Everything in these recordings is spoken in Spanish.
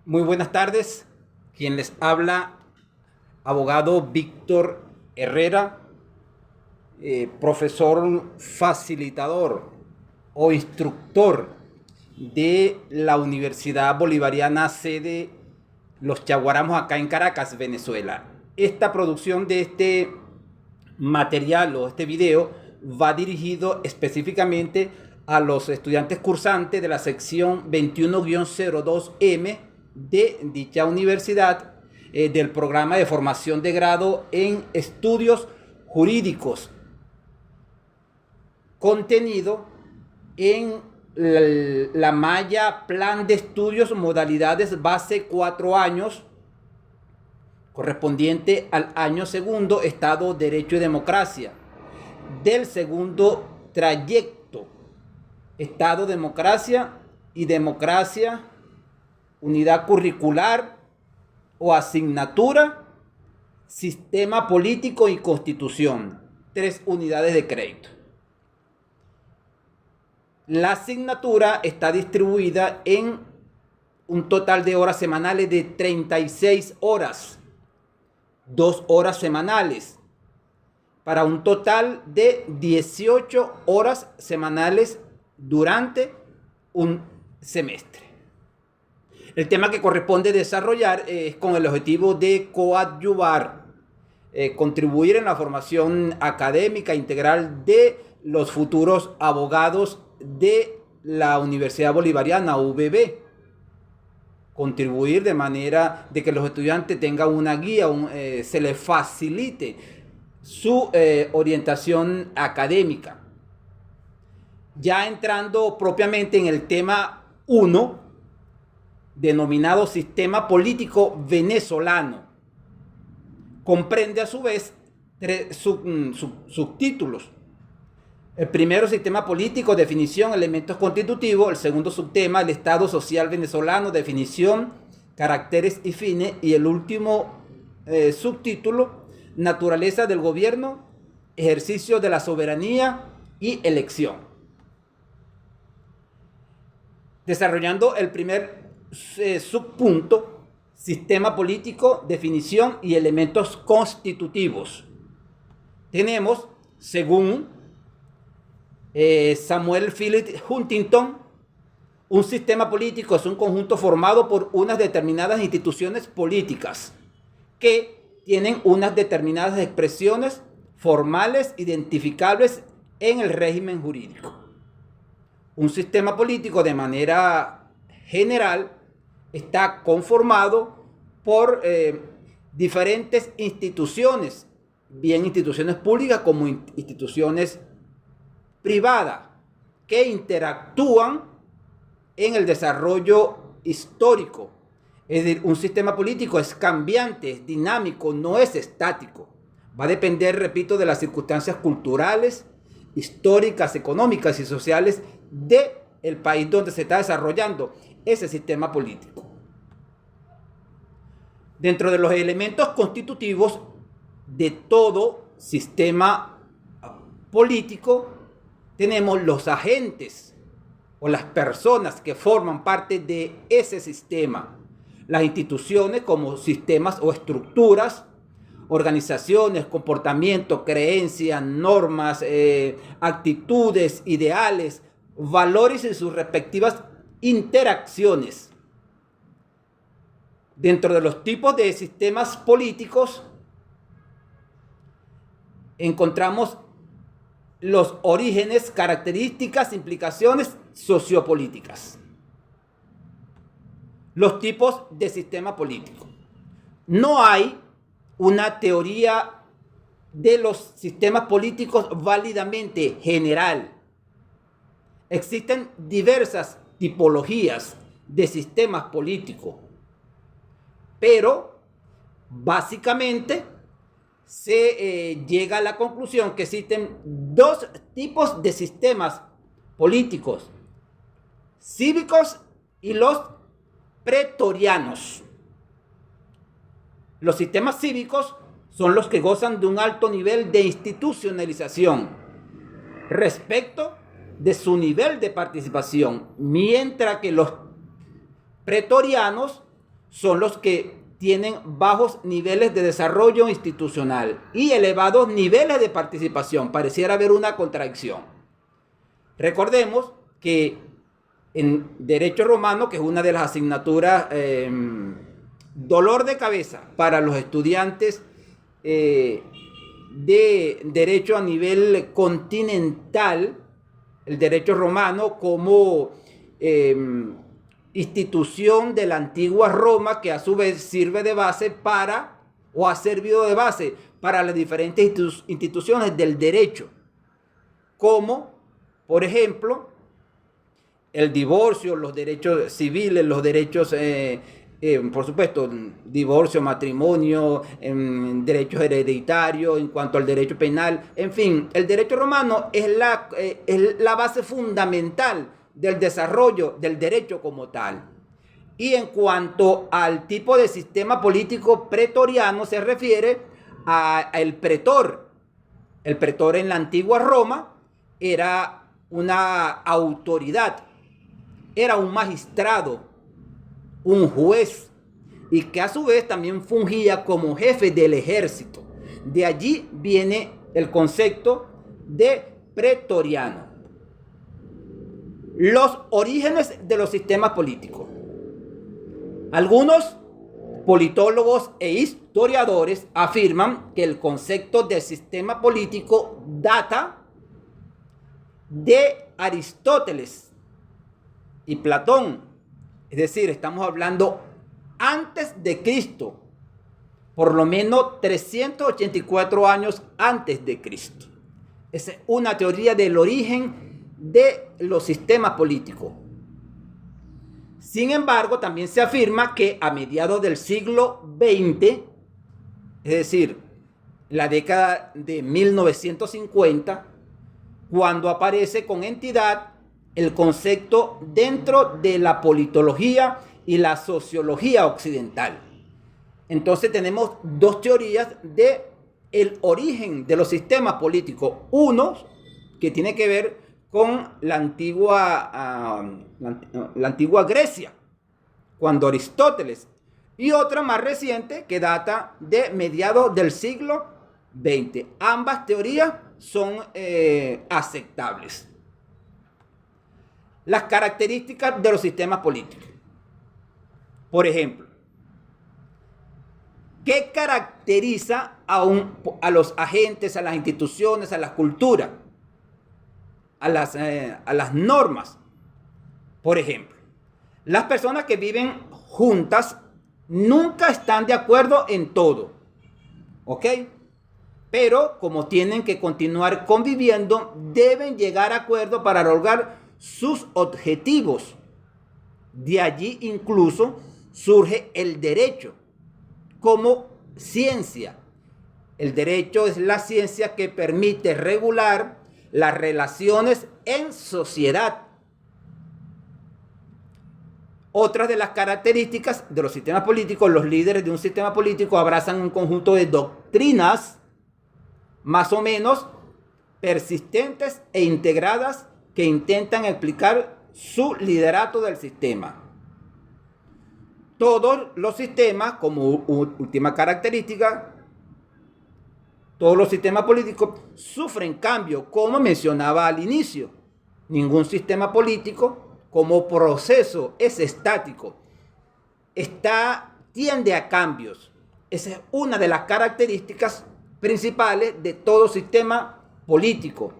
Muy buenas tardes. Quien les habla, abogado Víctor Herrera, profesor facilitador o instructor de la Universidad Bolivariana sede Los Chaguaramos acá en Caracas, Venezuela. Esta producción de este material o este video va dirigido específicamente a los estudiantes cursantes de la sección 21-02M de dicha universidad, del programa de formación de grado en estudios jurídicos, contenido en la malla Plan de Estudios Modalidades Base 4 años, correspondiente al año segundo, Estado, Derecho y Democracia, del segundo trayecto, Estado, Democracia y Democracia, unidad curricular o asignatura, Sistema Político y Constitución, 3 unidades de crédito. La asignatura está distribuida en un total de horas semanales de 36 horas, 2 horas semanales, para un total de 18 horas semanales durante un semestre. El tema que corresponde desarrollar es con el objetivo de coadyuvar, contribuir en la formación académica integral de los futuros abogados de la Universidad Bolivariana, UBB. Contribuir de manera de que los estudiantes tengan una guía, se les facilite su orientación académica. Ya entrando propiamente en el tema 1, denominado Sistema Político Venezolano, comprende a su vez 3 subtítulos. El primero, Sistema Político, definición, elementos constitutivos. El segundo subtema, el Estado Social Venezolano, definición, caracteres y fines. Y el último subtítulo, naturaleza del gobierno, ejercicio de la soberanía y elección. Desarrollando el primer subpunto, sistema político, definición y elementos constitutivos. Tenemos, según Samuel Philip Huntington, un sistema político es un conjunto formado por unas determinadas instituciones políticas que tienen unas determinadas expresiones formales identificables en el régimen jurídico. Un sistema político, de manera general, está conformado por diferentes instituciones, bien instituciones públicas como instituciones privadas, que interactúan en el desarrollo histórico. Es decir, un sistema político es cambiante, es dinámico, no es estático. Va a depender, repito, de las circunstancias culturales, históricas, económicas y sociales del país donde se está desarrollando ese sistema político. Dentro de los elementos constitutivos de todo sistema político, tenemos los agentes o las personas que forman parte de ese sistema. Las instituciones como sistemas o estructuras, organizaciones, comportamientos, creencias, normas, actitudes, ideales, valores y sus respectivas interacciones. Dentro de los tipos de sistemas políticos encontramos los orígenes, características, implicaciones sociopolíticas. Los tipos de sistema político. No hay una teoría de los sistemas políticos válidamente general. Existen diversas tipologías de sistemas políticos, pero básicamente se llega a la conclusión que existen 2 tipos de sistemas políticos: cívicos y los pretorianos. Los sistemas cívicos son los que gozan de un alto nivel de institucionalización respecto de su nivel de participación, mientras que los pretorianos son los que tienen bajos niveles de desarrollo institucional y elevados niveles de participación. Pareciera haber una contradicción. Recordemos que en Derecho Romano, que es una de las asignaturas dolor de cabeza para los estudiantes de derecho a nivel continental, el derecho romano como institución de la antigua Roma, que a su vez sirve de base para, o ha servido de base para las diferentes instituciones del derecho, como por ejemplo el divorcio, los derechos civiles, los derechos por supuesto, divorcio, matrimonio, derechos hereditarios, en cuanto al derecho penal, en fin, el derecho romano es la base fundamental del desarrollo del derecho como tal. Y en cuanto al tipo de sistema político pretoriano se refiere al pretor. El pretor en la antigua Roma era una autoridad, era un magistrado, un juez, y que a su vez también fungía como jefe del ejército. De allí viene el concepto de pretoriano. Los orígenes de los sistemas políticos. Algunos politólogos e historiadores afirman que el concepto de sistema político data de Aristóteles y Platón. Es decir, estamos hablando antes de Cristo, por lo menos 384 años antes de Cristo. Esa es una teoría del origen de los sistemas políticos. Sin embargo, también se afirma que a mediados del siglo XX, es decir, la década de 1950, cuando aparece con entidad el concepto dentro de la politología y la sociología occidental. Entonces tenemos dos teorías de el origen de los sistemas políticos. Uno que tiene que ver con la antigua Grecia, cuando Aristóteles, y otra más reciente que data de mediados del siglo XX. Ambas teorías son aceptables. Las características de los sistemas políticos. Por ejemplo, ¿qué caracteriza a los agentes, a las instituciones, a las culturas, a las normas? Por ejemplo, las personas que viven juntas nunca están de acuerdo en todo, ¿ok? Pero como tienen que continuar conviviendo, deben llegar a acuerdo para lograr sus objetivos. De allí incluso surge el derecho como ciencia. El derecho es la ciencia que permite regular las relaciones en sociedad. Otra de las características de los sistemas políticos, los líderes de un sistema político abrazan un conjunto de doctrinas más o menos persistentes e integradas que intentan explicar su liderato del sistema. Todos los sistemas, como última característica, todos los sistemas políticos sufren cambios, como mencionaba al inicio. Ningún sistema político como proceso es estático. Tiende a cambios. Esa es una de las características principales de todo sistema político,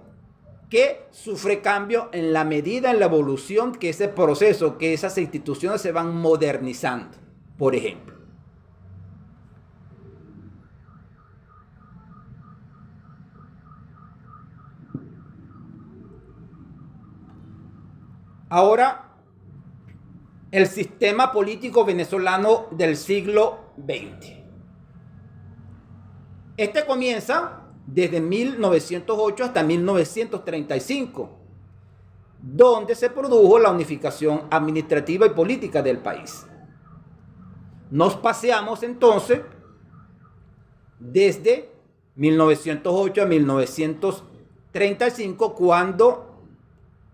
que sufre cambio en la medida, en la evolución que ese proceso, que esas instituciones se van modernizando, por ejemplo. Ahora, el sistema político venezolano del siglo XX. Este comienza desde 1908 hasta 1935, donde se produjo la unificación administrativa y política del país. Nos paseamos entonces desde 1908 a 1935, cuando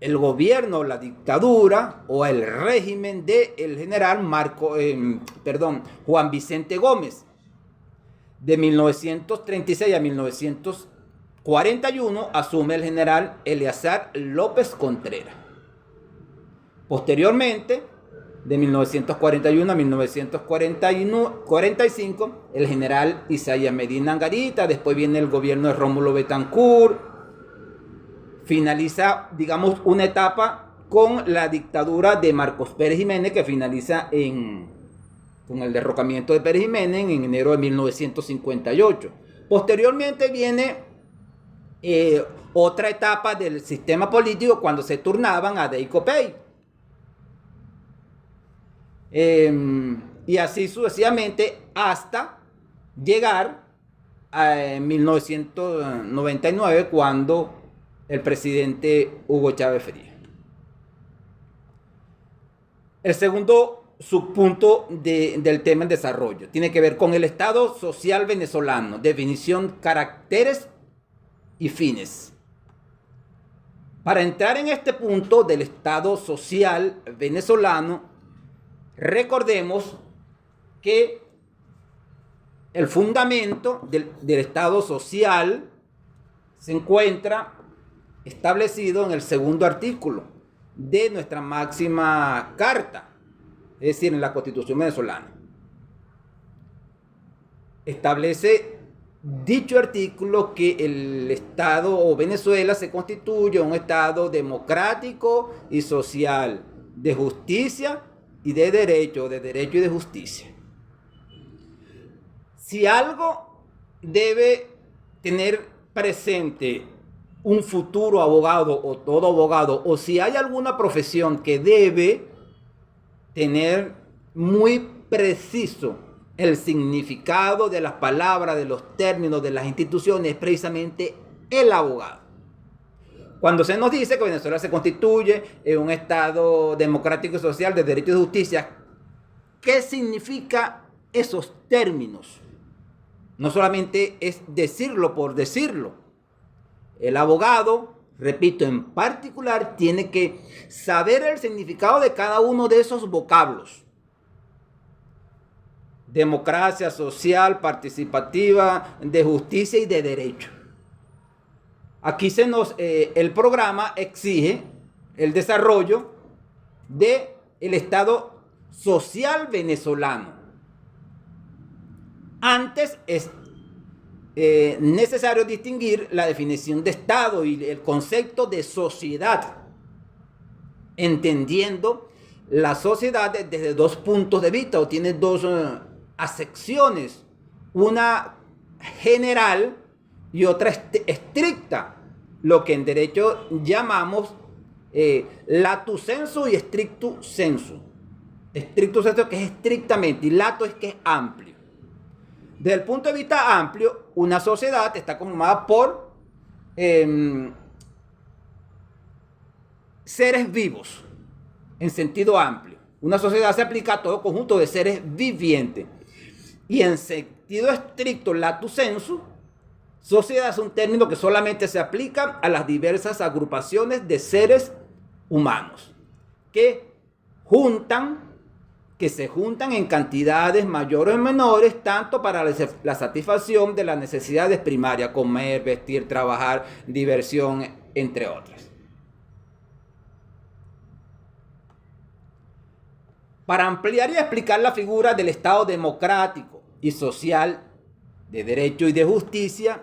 el gobierno, la dictadura o el régimen del general Juan Vicente Gómez. De 1936 a 1941 asume el general Eleazar López Contreras. Posteriormente, de 1941 a 1945, el general Isaías Medina Angarita. Después viene el gobierno de Rómulo Betancourt. Finaliza, digamos, una etapa con la dictadura de Marcos Pérez Jiménez, que finaliza con el derrocamiento de Pérez Jiménez en enero de 1958. Posteriormente viene otra etapa del sistema político cuando se turnaban a Dey Copey. Y así sucesivamente hasta llegar a 1999, cuando el presidente Hugo Chávez Frías. El segundo subpunto del tema en desarrollo tiene que ver con el Estado social venezolano. Definición, caracteres y fines. Para entrar en este punto del Estado social venezolano, recordemos que el fundamento del Estado social se encuentra establecido en el segundo artículo de nuestra máxima carta, es decir, en la Constitución venezolana. Establece dicho artículo que el Estado o Venezuela se constituye un Estado democrático y social, de justicia y de derecho y de justicia. Si algo debe tener presente un futuro abogado o todo abogado, o si hay alguna profesión que debe tener muy preciso el significado de las palabras, de los términos, de las instituciones, es precisamente el abogado. Cuando se nos dice que Venezuela se constituye en un Estado democrático y social de derecho y de justicia, ¿qué significa esos términos? No solamente es decirlo por decirlo. El abogado, repito, en particular, tiene que saber el significado de cada uno de esos vocablos. Democracia social, participativa, de justicia y de derecho. Aquí el programa exige el desarrollo del Estado social venezolano. Antes es necesario distinguir la definición de Estado y el concepto de sociedad, entendiendo la sociedad desde dos puntos de vista, o tiene dos acepciones, una general y otra estricta, lo que en derecho llamamos lato sensu y stricto sensu. Stricto sensu, que es estrictamente, y lato es que es amplio. Desde el punto de vista amplio, una sociedad está conformada por seres vivos, en sentido amplio. Una sociedad se aplica a todo conjunto de seres vivientes. Y en sentido estricto, lato sensu, sociedad es un término que solamente se aplica a las diversas agrupaciones de seres humanos que se juntan en cantidades mayores o menores, tanto para la satisfacción de las necesidades primarias, comer, vestir, trabajar, diversión, entre otras. Para ampliar y explicar la figura del Estado democrático y social de derecho y de justicia,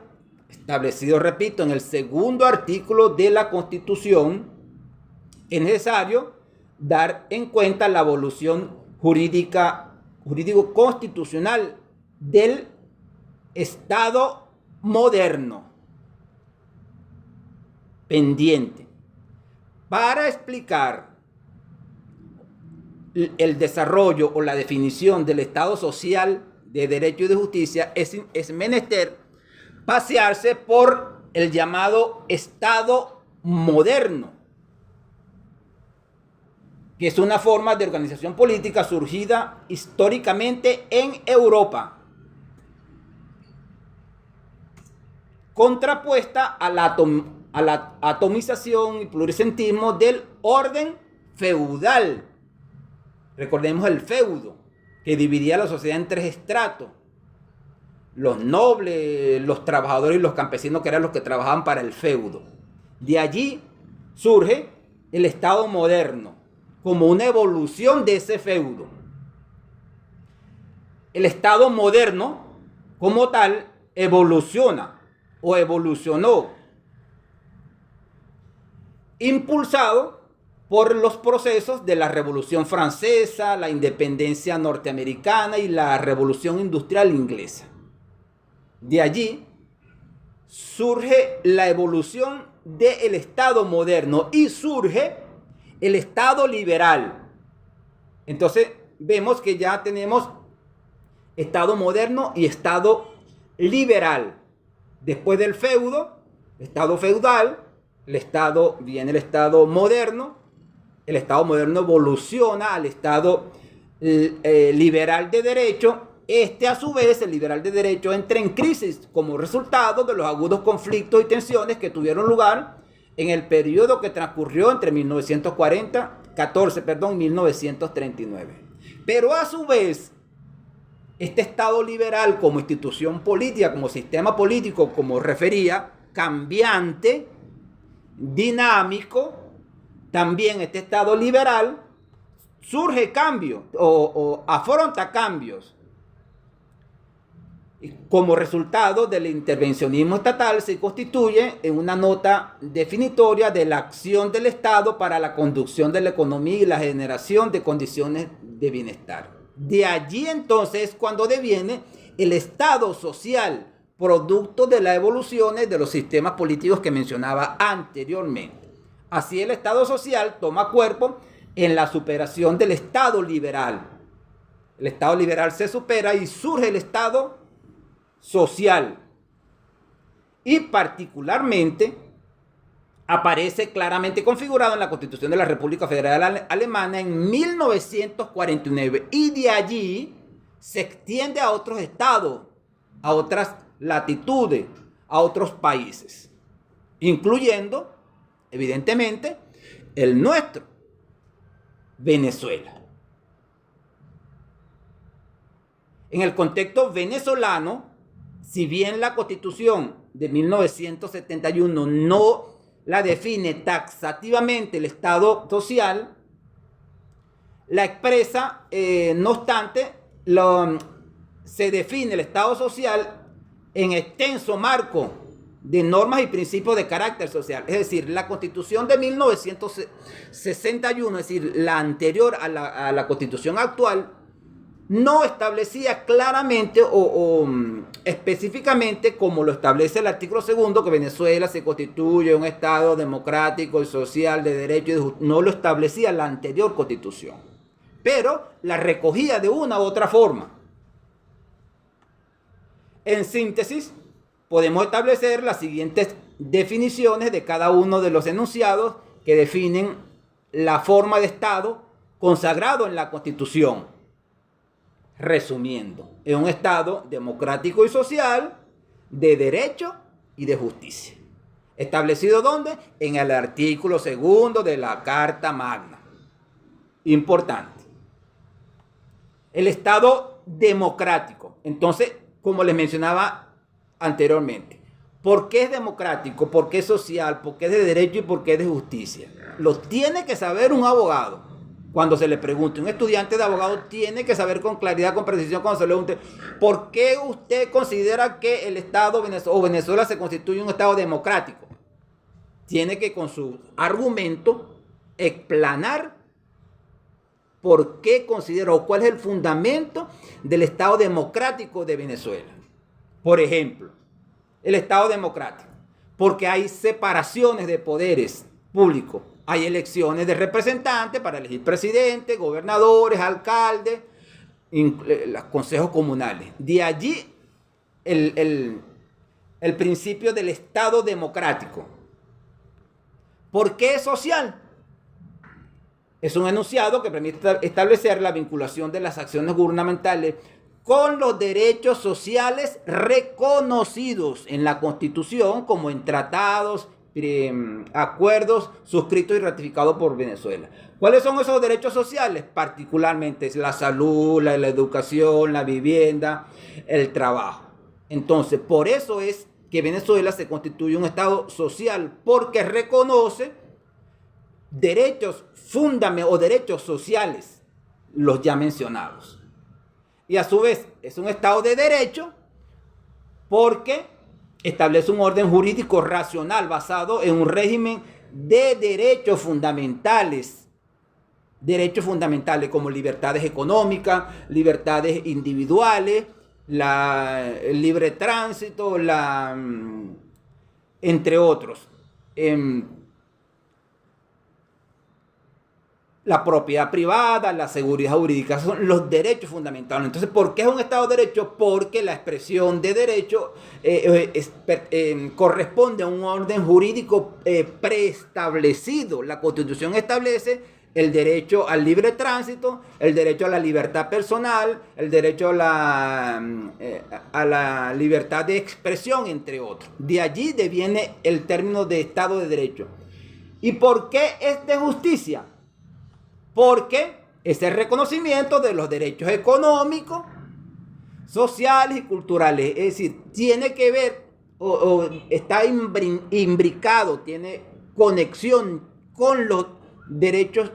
establecido, repito, en el segundo artículo de la Constitución, es necesario dar en cuenta la evolución jurídico-constitucional del Estado moderno pendiente. Para explicar el desarrollo o la definición del Estado social de derecho y de justicia, es menester pasearse por el llamado Estado moderno, que es una forma de organización política surgida históricamente en Europa, contrapuesta a la a la atomización y pluricentismo del orden feudal. Recordemos el feudo, que dividía la sociedad en tres estratos: los nobles, los trabajadores y los campesinos, que eran los que trabajaban para el feudo. De allí surge el Estado moderno, como una evolución de ese feudo. El Estado moderno, como tal, evoluciona o evolucionó, impulsado por los procesos de la Revolución Francesa, la independencia norteamericana y la Revolución Industrial Inglesa. De allí surge la evolución del Estado moderno y surge el Estado liberal. Entonces vemos que ya tenemos Estado moderno y Estado liberal. Después del feudo, Estado feudal, viene el Estado moderno. El Estado moderno evoluciona al Estado liberal de derecho. A su vez, el liberal de derecho entra en crisis como resultado de los agudos conflictos y tensiones que tuvieron lugar en el periodo que transcurrió entre 1914 y 1939. Pero a su vez, este Estado liberal como institución política, como sistema político, como refería, cambiante, dinámico, también este Estado liberal surge cambio o afronta cambios. Como resultado del intervencionismo estatal, se constituye en una nota definitoria de la acción del Estado para la conducción de la economía y la generación de condiciones de bienestar. De allí entonces cuando deviene el Estado social, producto de las evoluciones de los sistemas políticos que mencionaba anteriormente. Así el Estado social toma cuerpo en la superación del Estado liberal. El Estado liberal se supera y surge el Estado social, y particularmente aparece claramente configurado en la Constitución de la República Federal Alemana en 1949, y de allí se extiende a otros estados, a otras latitudes, a otros países, incluyendo evidentemente el nuestro, Venezuela. En el contexto venezolano, si bien la Constitución de 1971 no la define taxativamente el Estado social, la expresa, no obstante, se define el Estado social en extenso marco de normas y principios de carácter social. Es decir, la Constitución de 1961, es decir, la anterior a la Constitución actual, no establecía claramente o específicamente, como lo establece el artículo 2, que Venezuela se constituye un Estado democrático y social de derecho y de justicia. No lo establecía la anterior Constitución, pero la recogía de una u otra forma. En síntesis, podemos establecer las siguientes definiciones de cada uno de los enunciados que definen la forma de Estado consagrado en la Constitución. Resumiendo, es un Estado democrático y social, de derecho y de justicia. ¿Establecido dónde? En el artículo 2 de la Carta Magna. Importante. El Estado democrático. Entonces, como les mencionaba anteriormente, ¿por qué es democrático? ¿Por qué es social? ¿Por qué es de derecho y por qué es de justicia? Lo tiene que saber un abogado. Cuando se le pregunte, un estudiante de abogado tiene que saber con claridad, con precisión, cuando se le pregunte, ¿por qué usted considera que el Estado o Venezuela se constituye un Estado democrático? Tiene que con su argumento explanar por qué considera o cuál es el fundamento del Estado democrático de Venezuela. Por ejemplo, el Estado democrático, porque hay separaciones de poderes públicos. Hay elecciones de representantes para elegir presidente, gobernadores, alcaldes, los consejos comunales. De allí el principio del Estado democrático. ¿Por qué es social? Es un enunciado que permite establecer la vinculación de las acciones gubernamentales con los derechos sociales reconocidos en la Constitución, como en tratados, acuerdos suscritos y ratificados por Venezuela. ¿Cuáles son esos derechos sociales? Particularmente es la salud, la educación, la vivienda, el trabajo. Entonces, por eso es que Venezuela se constituye un Estado social, porque reconoce derechos fundamentales o derechos sociales, los ya mencionados. Y a su vez es un Estado de derecho porque establece un orden jurídico racional basado en un régimen de derechos fundamentales como libertades económicas, libertades individuales, el libre tránsito, entre otros. La propiedad privada, la seguridad jurídica, son los derechos fundamentales. Entonces, ¿por qué es un Estado de Derecho? Porque la expresión de derecho corresponde a un orden jurídico preestablecido. La Constitución establece el derecho al libre tránsito, el derecho a la libertad personal, el derecho a la libertad de expresión, entre otros. De allí deviene el término de Estado de Derecho. ¿Y por qué es de justicia? Porque es el reconocimiento de los derechos económicos, sociales y culturales. Es decir, tiene que ver está imbricado, tiene conexión con los derechos,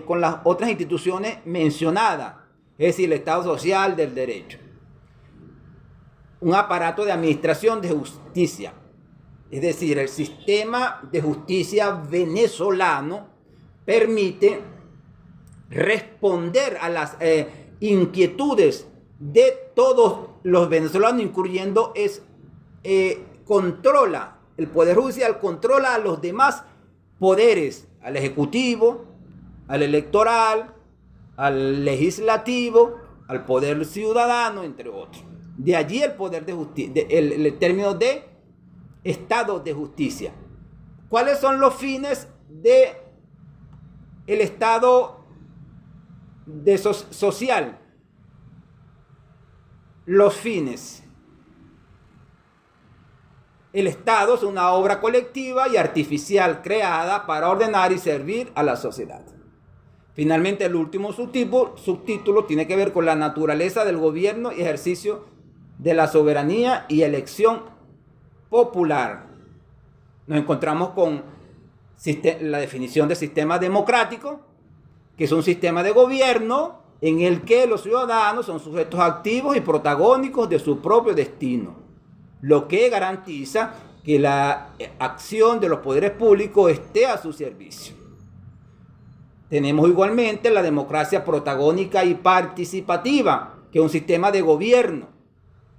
con las otras instituciones mencionadas. Es decir, el Estado social del derecho. Un aparato de administración de justicia. Es decir, el sistema de justicia venezolano permite responder a las inquietudes de todos los venezolanos, incluyendo controla, el Poder Judicial controla a los demás poderes, al Ejecutivo, al Electoral, al Legislativo, al Poder Ciudadano, entre otros. De allí el poder de justicia, el término de Estado de Justicia. ¿Cuáles son los fines de el Estado social? Los fines. El Estado es una obra colectiva y artificial creada para ordenar y servir a la sociedad. Finalmente, el último subtítulo tiene que ver con la naturaleza del gobierno y ejercicio de la soberanía y elección popular. Nos encontramos con la definición de sistema democrático, que es un sistema de gobierno en el que los ciudadanos son sujetos activos y protagónicos de su propio destino, lo que garantiza que la acción de los poderes públicos esté a su servicio. Tenemos igualmente la democracia protagónica y participativa, que es un sistema de gobierno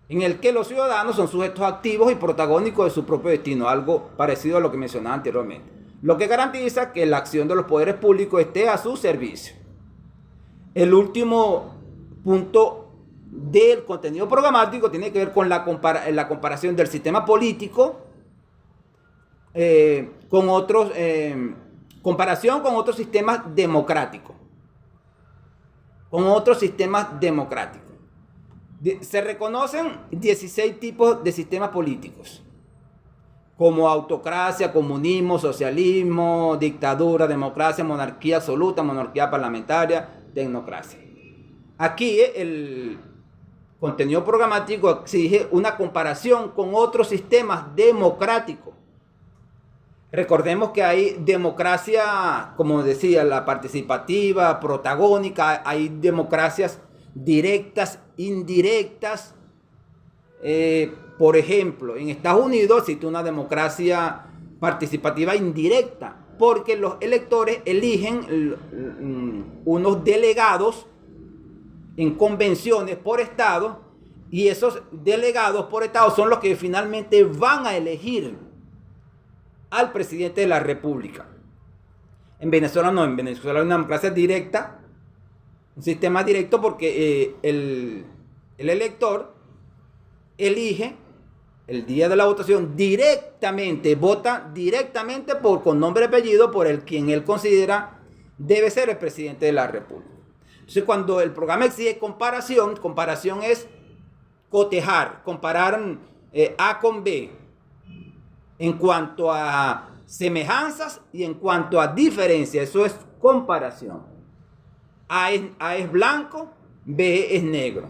en el que los ciudadanos son sujetos activos y protagónicos de su propio destino, algo parecido a lo que mencionaba anteriormente, lo que garantiza que la acción de los poderes públicos esté a su servicio. El último punto del contenido programático tiene que ver con la comparación del sistema político comparación con otros sistemas democráticos. Se reconocen 16 tipos de sistemas políticos, como autocracia, comunismo, socialismo, dictadura, democracia, monarquía absoluta, monarquía parlamentaria, tecnocracia. Aquí el contenido programático exige una comparación con otros sistemas democráticos. Recordemos que hay democracia, como decía, la participativa, protagónica, hay democracias directas, indirectas. Por ejemplo, en Estados Unidos existe una democracia participativa indirecta, porque los electores eligen unos delegados en convenciones por estado, y esos delegados por estado son los que finalmente van a elegir al presidente de la República. En Venezuela no, en Venezuela hay una democracia directa, un sistema directo, porque el elector elige el día de la votación directamente, vota directamente con nombre y apellido por quien él considera debe ser el presidente de la República. Entonces, cuando el programa exige comparación es cotejar, comparar A con B. En cuanto a semejanzas y en cuanto a diferencias, eso es comparación. A es blanco, B es negro.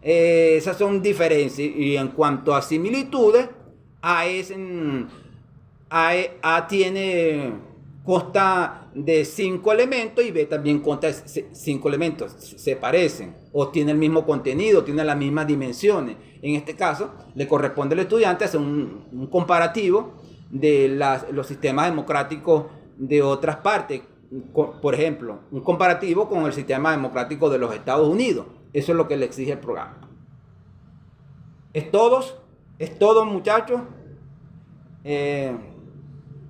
Esas son diferencias. Y en cuanto a similitudes, A consta de 5 elementos y B también consta de 5 elementos. Se parecen o tienen el mismo contenido, tienen las mismas dimensiones. En este caso, le corresponde al estudiante hacer un comparativo de los sistemas democráticos de otras partes. Por ejemplo, un comparativo con el sistema democrático de los Estados Unidos. Eso es lo que le exige el programa. Es todo, muchachos.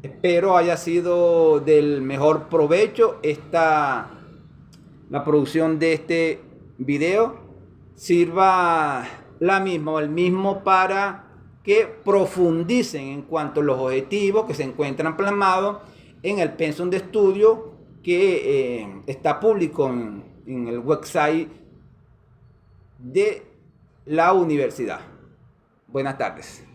Espero haya sido del mejor provecho la producción de este video. Sirva el mismo para que profundicen en cuanto a los objetivos que se encuentran plasmados en el pensum de estudio que está público en el website de la universidad. Buenas tardes.